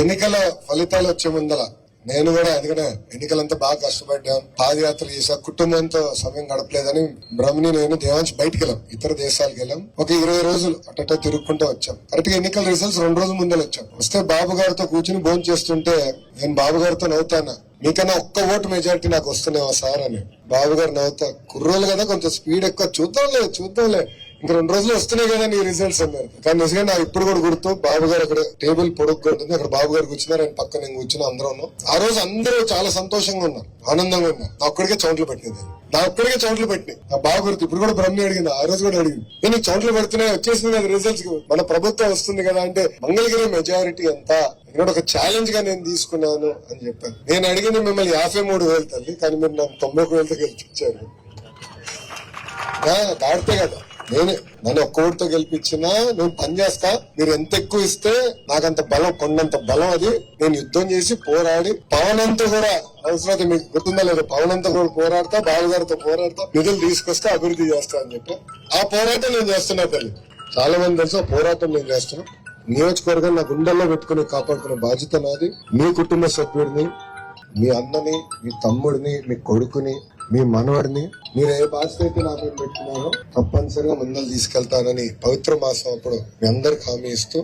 ఎన్నికల ఫలితాలు వచ్చే ముందల నేను కూడా ఎందుకంటే ఎన్నికలంతా బాగా కష్టపడ్డాం, పాదయాత్ర చేసా, కుటుంబంతో సమయం గడపలేదని బ్రహ్మని నేను దేవాంశ్ బయటకు వెళ్ళాం, ఇతర దేశాలకు వెళ్ళాం. ఒక 20 రోజులు అట్ట తిరుగుకుంటూ వచ్చాం. కరెక్ట్ గా ఎన్నికల రిజల్ట్స్ 2 రోజుల ముందే వచ్చాం. వస్తే బాబు గారితో కూర్చుని భోజనం చేస్తుంటే నేను బాబు గారితో నవ్వుతానా, మీకన్నా ఒక్క ఓటు మెజారిటీ నాకు వస్తున్నావా సార్ అని. బాబు గారు నవ్వుతా, కుర్రోలు కదా కొంచెం స్పీడ్ ఎక్కువ, చూద్దాంలే ఇంకా 2 రోజులు వస్తున్నాయి కదా నీ రిజల్ట్స్ అన్నారు. కానీ నిజంగా నాకు ఇప్పుడు కూడా గుర్తు, బాబు గారు అక్కడ టేబుల్ పొడుగ్గా ఉంటుంది, అక్కడ బాబు గారు కూర్చున్నారు, ఆయన పక్కన నేను కూర్చున్నా, అందరూ ఉన్నాం. ఆ రోజు అందరూ చాలా సంతోషంగా ఉన్నారు, ఆనందంగా ఉన్నారు. నా ఒక్కడికే చౌంట్లు పెట్టింది, నా బాగా గుర్తు. ఇప్పుడు కూడా బ్రహ్మ అడిగింది, ఆ రోజు కూడా అడిగింది, నేను చౌంట్లు పెడుతున్నాయి వచ్చేసింది కదా రిజల్ట్స్, మన ప్రభుత్వం వస్తుంది కదా అంటే మంగళగిరి మెజారిటీ ఎంత ఇక్కడ ఒక ఛాలెంజ్ గా నేను తీసుకున్నాను అని చెప్పాను. నేను అడిగింది మిమ్మల్ని 53,000 తల్లి, కానీ మీరు నాకు 91,000తో గెలిపించారు. దాడితే కదా నన్ను ఒక్క ఓటుతో గెలిపించినా నేను పని చేస్తా, మీరు ఎంత ఎక్కువ ఇస్తే నాకంత బలం, కొండంత బలం. అది నేను యుద్ధం చేసి పోరాడి పవన్ అంతా కూడా అవసరం మీకు గుర్తుందా లేదు, పవన్ అంతా కూడా పోరాడతా, బాబు గారితో పోరాడతా, నిధులు తీసుకొస్తా, అభివృద్ధి చేస్తా అని చెప్పి ఆ పోరాటం నేను చేస్తున్నా తల్లి. చాలా మంది తెలుసు ఆ పోరాటం నేను చేస్తున్నా. నియోజకవర్గం నా గుండెల్లో పెట్టుకుని కాపాడుకునే బాధ్యత నాది. మీ కుటుంబ సభ్యుడిని, మీ అన్నని, మీ తమ్ముడిని, మీ కొడుకుని, మీ మనవడిని మీరు ఏ బాధ్యత అయితే నా మీద పెట్టుకున్నారో తప్పనిసరిగా ముందలు తీసుకెళ్తానని పవిత్ర మాసం అప్పుడు మీ అందరికి హామీ ఇస్తూ